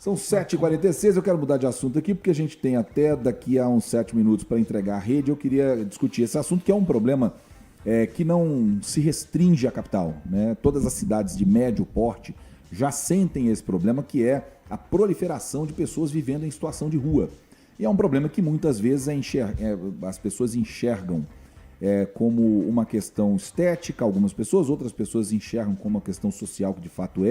São 7h46, eu quero mudar de assunto aqui, porque a gente tem até daqui a uns 7 minutos para entregar a rede. Eu queria discutir esse assunto, que é um problema que não se restringe à capital, né? Todas as cidades de médio porte já sentem esse problema, que é a proliferação de pessoas vivendo em situação de rua. E é um problema que muitas vezes as pessoas enxergam como uma questão estética, algumas pessoas, outras pessoas enxergam como uma questão social, que de fato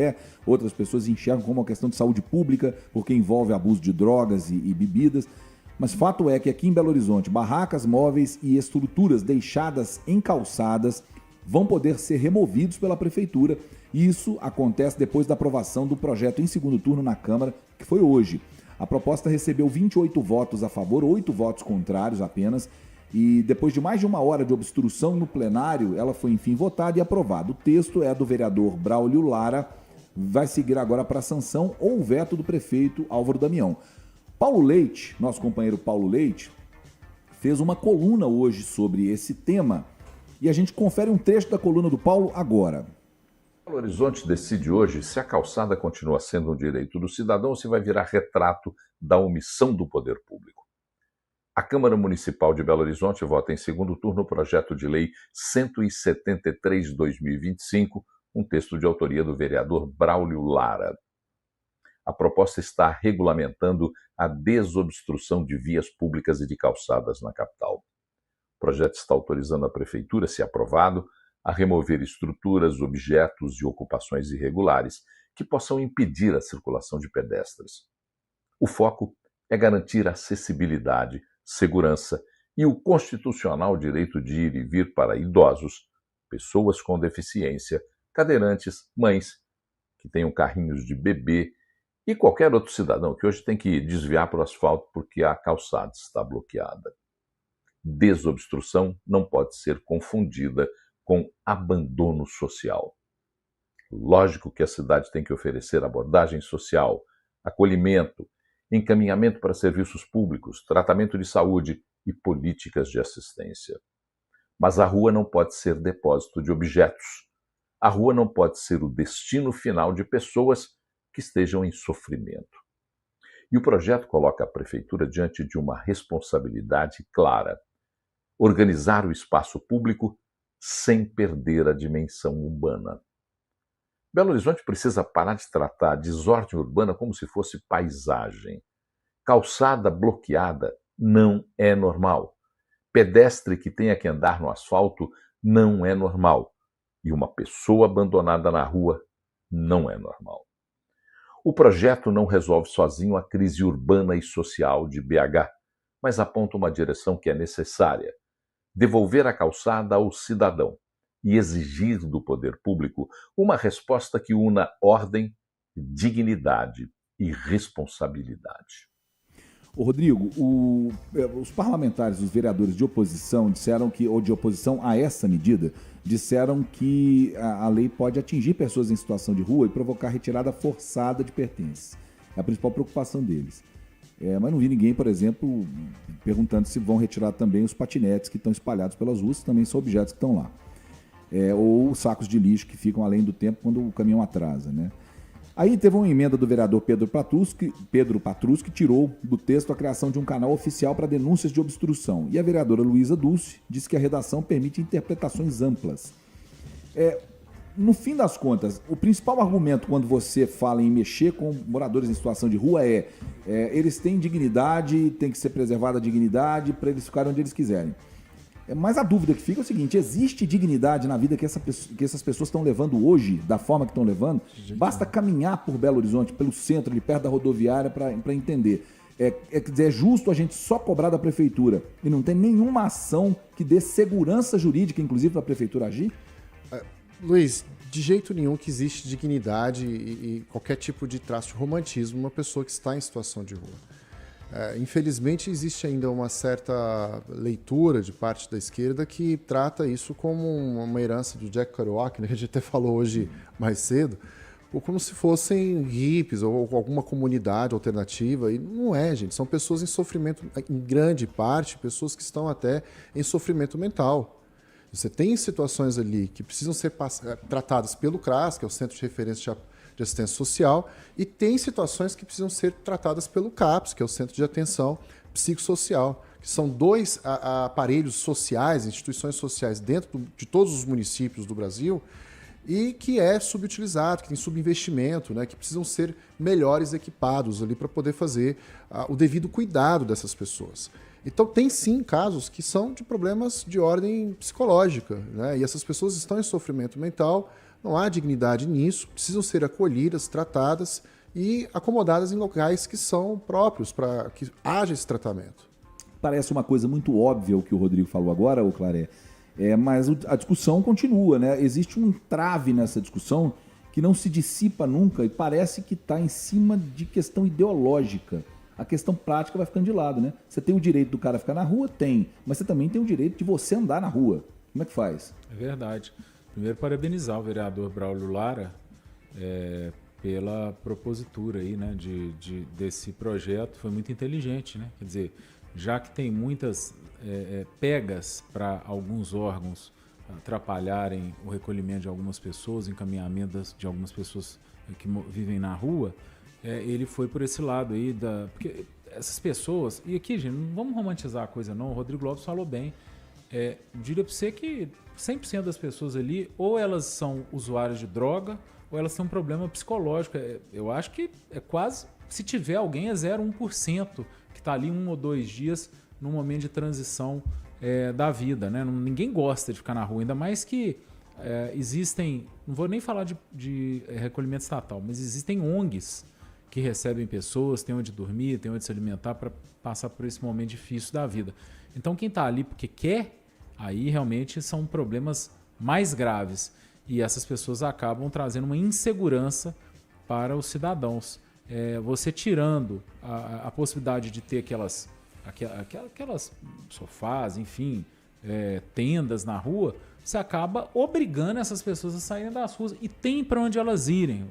outras pessoas enxergam como uma questão de saúde pública, porque envolve abuso de drogas e bebidas. Mas fato é que aqui em Belo Horizonte, barracas móveis e estruturas deixadas em calçadas vão poder ser removidos pela Prefeitura. E isso acontece depois da aprovação do projeto em segundo turno na Câmara, que foi hoje. A proposta recebeu 28 votos a favor, 8 votos contrários apenas, e depois de mais de uma hora de obstrução no plenário, ela foi enfim votada e aprovada. O texto é do vereador Braulio Lara, vai seguir agora para a sanção ou veto do prefeito Álvaro Damião. Paulo Leite, nosso companheiro Paulo Leite, fez uma coluna hoje sobre esse tema e a gente confere um trecho da coluna do Paulo agora. Belo Horizonte decide hoje se a calçada continua sendo um direito do cidadão ou se vai virar retrato da omissão do poder público. A Câmara Municipal de Belo Horizonte vota em segundo turno o projeto de lei 173/2025, um texto de autoria do vereador Braulio Lara. A proposta está regulamentando a desobstrução de vias públicas e de calçadas na capital. O projeto está autorizando a Prefeitura, se aprovado, a remover estruturas, objetos e ocupações irregulares que possam impedir a circulação de pedestres. O foco é garantir acessibilidade, segurança e o constitucional direito de ir e vir para idosos, pessoas com deficiência, cadeirantes, mães que tenham carrinhos de bebê e qualquer outro cidadão que hoje tem que desviar para o asfalto porque a calçada está bloqueada. Desobstrução não pode ser confundida com abandono social. Lógico que a cidade tem que oferecer abordagem social, acolhimento, encaminhamento para serviços públicos, tratamento de saúde e políticas de assistência. Mas a rua não pode ser depósito de objetos. A rua não pode ser o destino final de pessoas que estejam em sofrimento. E o projeto coloca a Prefeitura diante de uma responsabilidade clara: organizar o espaço público sem perder a dimensão urbana. Belo Horizonte precisa parar de tratar a desordem urbana como se fosse paisagem. Calçada bloqueada não é normal. Pedestre que tenha que andar no asfalto não é normal. E uma pessoa abandonada na rua não é normal. O projeto não resolve sozinho a crise urbana e social de BH, mas aponta uma direção que é necessária: devolver a calçada ao cidadão e exigir do poder público uma resposta que una ordem, dignidade e responsabilidade. Ô Rodrigo, os parlamentares, os vereadores de oposição disseram que, ou de oposição a essa medida, disseram que a lei pode atingir pessoas em situação de rua e provocar retirada forçada de pertences. É a principal preocupação deles. Mas não vi ninguém, por exemplo, perguntando se vão retirar também os patinetes que estão espalhados pelas ruas, que também são objetos que estão lá. Ou os sacos de lixo que ficam além do tempo quando o caminhão atrasa, né? Aí teve uma emenda do vereador Pedro Patrus, que tirou do texto a criação de um canal oficial para denúncias de obstrução. E a vereadora Luísa Dulce disse que a redação permite interpretações amplas. No fim das contas, o principal argumento quando você fala em mexer com moradores em situação de rua eles têm dignidade, tem que ser preservada a dignidade para eles ficarem onde eles quiserem. Mas a dúvida que fica é o seguinte: existe dignidade na vida que essas pessoas estão levando hoje, da forma que estão levando? Basta caminhar por Belo Horizonte, pelo centro, ali perto da rodoviária, para entender. Quer dizer, é justo a gente só cobrar da Prefeitura e não tem nenhuma ação que dê segurança jurídica, inclusive, para a Prefeitura agir? Luiz, de jeito nenhum que existe dignidade e qualquer tipo de traço de romantismo numa pessoa que está em situação de rua. Infelizmente, existe ainda uma certa leitura de parte da esquerda que trata isso como uma herança do Jack Kerouac, né, que a gente até falou hoje mais cedo, ou como se fossem hippies ou alguma comunidade alternativa. E não é, gente. São pessoas em sofrimento, em grande parte, pessoas que estão até em sofrimento mental. Você tem situações ali que precisam ser tratadas pelo CRAS, que é o Centro de Referência de assistência social, e tem situações que precisam ser tratadas pelo CAPS, que é o Centro de Atenção Psicossocial, que são dois aparelhos sociais, instituições sociais dentro de todos os municípios do Brasil, e que é subutilizado, que tem subinvestimento, né, que precisam ser melhores equipados ali para poder fazer o devido cuidado dessas pessoas. Então tem sim casos que são de problemas de ordem psicológica, né, e essas pessoas estão em sofrimento mental, não há dignidade nisso, precisam ser acolhidas, tratadas e acomodadas em locais que são próprios para que haja esse tratamento. Parece uma coisa muito óbvia o que o Rodrigo falou agora, o Claré, mas a discussão continua, né? Existe um entrave nessa discussão que não se dissipa nunca e parece que está em cima de questão ideológica. A questão prática vai ficando de lado, né? Você tem o direito do cara ficar na rua? Tem. Mas você também tem o direito de você andar na rua. Como é que faz? É verdade. Primeiro, parabenizar o vereador Braulio Lara pela propositura aí, né, desse projeto. Foi muito inteligente, né? Quer dizer, já que tem muitas pegas para alguns órgãos atrapalharem o recolhimento de algumas pessoas, encaminhamento de algumas pessoas que vivem na rua, ele foi por esse lado aí, porque essas pessoas, e aqui, gente, não vamos romantizar a coisa não, o Rodrigo Lopes falou bem, diria para você que 100% das pessoas ali, ou elas são usuárias de droga, ou elas têm um problema psicológico. Eu acho que é quase, se tiver alguém, é 0,1% que está ali 1 ou 2 dias num momento de transição da vida, né? Ninguém gosta de ficar na rua, ainda mais que existem, não vou nem falar de recolhimento estatal, mas existem ONGs que recebem pessoas, tem onde dormir, tem onde se alimentar para passar por esse momento difícil da vida. Então quem está ali porque quer, aí realmente são problemas mais graves e essas pessoas acabam trazendo uma insegurança para os cidadãos. Você tirando a possibilidade de ter aquelas sofás, enfim, tendas na rua, você acaba obrigando essas pessoas a saírem das ruas e tem para onde elas irem.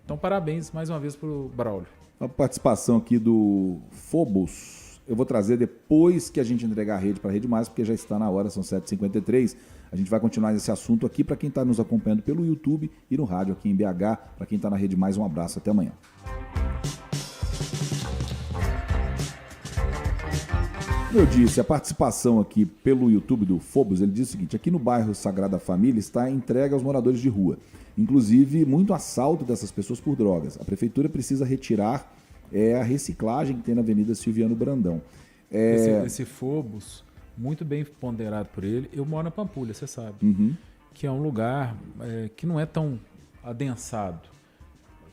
Então, parabéns mais uma vez para o Braulio. A participação aqui do Phobos, eu vou trazer depois que a gente entregar a rede para a Rede Mais, porque já está na hora, são 7h53. A gente vai continuar esse assunto aqui para quem está nos acompanhando pelo YouTube e no rádio aqui em BH. Para quem está na Rede Mais, um abraço, até amanhã. Eu disse, a participação aqui pelo YouTube do Phobos, ele diz o seguinte: aqui no bairro Sagrada Família está entregue aos moradores de rua. Inclusive, muito assalto dessas pessoas por drogas. A prefeitura precisa retirar a reciclagem que tem na Avenida Silviano Brandão. Esse Phobos, muito bem ponderado por ele, eu moro na Pampulha, você sabe, que é um lugar que não é tão adensado.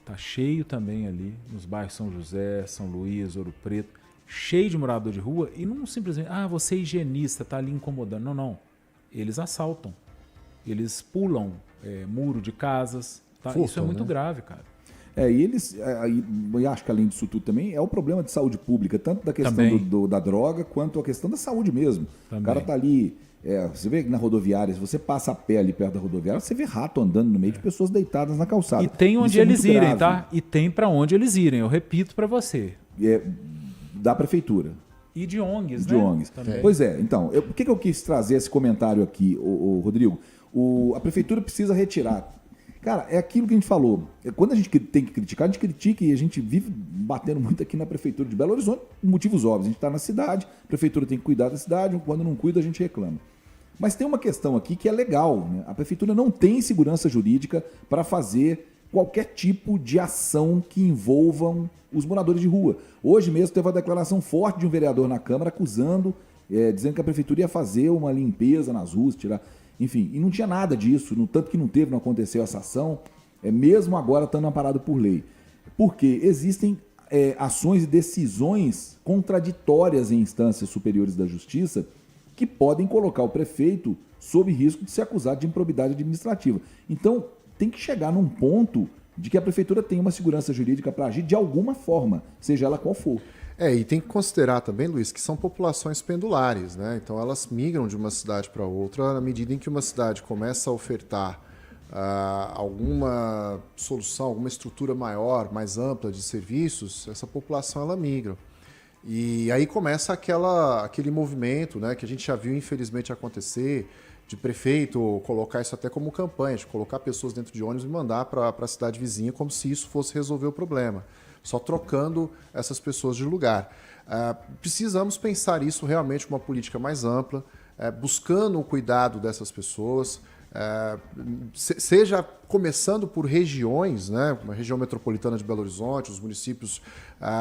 Está cheio também ali, nos bairros São José, São Luís, Ouro Preto, cheio de morador de rua, e não simplesmente, você é higienista, está ali incomodando. Não. Eles assaltam. Eles pulam muro de casas. Tá? Furtam, isso é muito grave, cara. E eles, eu acho que além disso tudo também, é o problema de saúde pública, tanto da questão da droga, quanto a questão da saúde mesmo. Também. O cara tá ali, você vê na rodoviária, se você passa a pé ali perto da rodoviária, você vê rato andando no meio de pessoas deitadas na calçada. E tem onde eles irem, grave. Tá? E tem para onde eles irem, eu repito para você. Da prefeitura. E de ONGs, de ONGs. Também. Pois então, por que eu quis trazer esse comentário aqui, Rodrigo? A prefeitura precisa retirar. Cara, é aquilo que a gente falou. Quando a gente tem que criticar, a gente critica, e a gente vive batendo muito aqui na prefeitura de Belo Horizonte por motivos óbvios. A gente está na cidade, a prefeitura tem que cuidar da cidade, quando não cuida a gente reclama. Mas tem uma questão aqui que é legal, né? A prefeitura não tem segurança jurídica para fazer qualquer tipo de ação que envolvam os moradores de rua. Hoje mesmo teve uma declaração forte de um vereador na Câmara acusando, dizendo que a prefeitura ia fazer uma limpeza nas ruas, tirar... Enfim, e não tinha nada disso, no tanto que não aconteceu essa ação, mesmo agora estando amparado por lei. Porque existem ações e decisões contraditórias em instâncias superiores da justiça que podem colocar o prefeito sob risco de ser acusado de improbidade administrativa. Então, tem que chegar num ponto de que a prefeitura tenha uma segurança jurídica para agir de alguma forma, seja ela qual for. E tem que considerar também, Luiz, que são populações pendulares, né? Então elas migram de uma cidade para outra na medida em que uma cidade começa a ofertar alguma solução, alguma estrutura maior, mais ampla de serviços, essa população ela migra. E aí começa aquele movimento, né, que a gente já viu infelizmente acontecer de prefeito colocar isso até como campanha, de colocar pessoas dentro de ônibus e mandar para a cidade vizinha como se isso fosse resolver o problema, só trocando essas pessoas de lugar. Precisamos pensar isso realmente com uma política mais ampla, buscando o cuidado dessas pessoas, seja começando por regiões, né, uma região metropolitana de Belo Horizonte, os municípios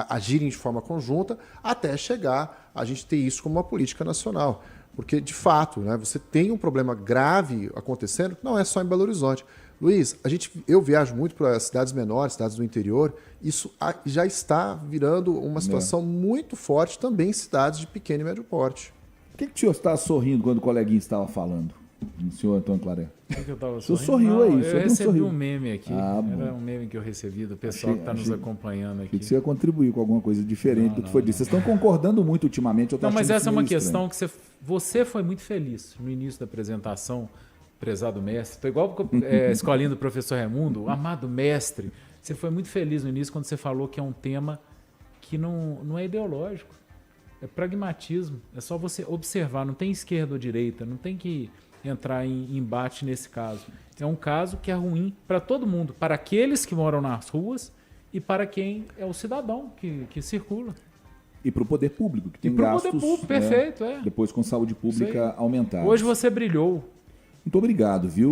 agirem de forma conjunta, até chegar a gente ter isso como uma política nacional. Porque, de fato, né, você tem um problema grave acontecendo, não é só em Belo Horizonte. Luiz, eu viajo muito para cidades menores, cidades do interior, isso já está virando uma situação muito forte também em cidades de pequeno e médio porte. Por que o senhor está sorrindo quando o coleguinha estava falando? O senhor Antônio Claré. Por que eu estava O senhor sorrindo? sorriu aí. Eu recebi um meme aqui. Era um meme que eu recebi do pessoal que está nos acompanhando aqui. Que você ia contribuir com alguma coisa diferente do que foi dito. Vocês estão concordando muito ultimamente. Não, mas essa é uma questão que você foi muito feliz no início da apresentação, prezado mestre. Estou igual a escolinha do professor Raimundo, amado mestre. Você foi muito feliz no início quando você falou que é um tema que não é ideológico. É pragmatismo. É só você observar. Não tem esquerda ou direita. Não tem que entrar em embate nesse caso. É um caso que é ruim para todo mundo. Para aqueles que moram nas ruas e para quem é o cidadão que circula. E para o poder público, que tem gastos. E para o poder público, perfeito. Depois com saúde pública aumentada. Hoje você brilhou. Muito obrigado, viu?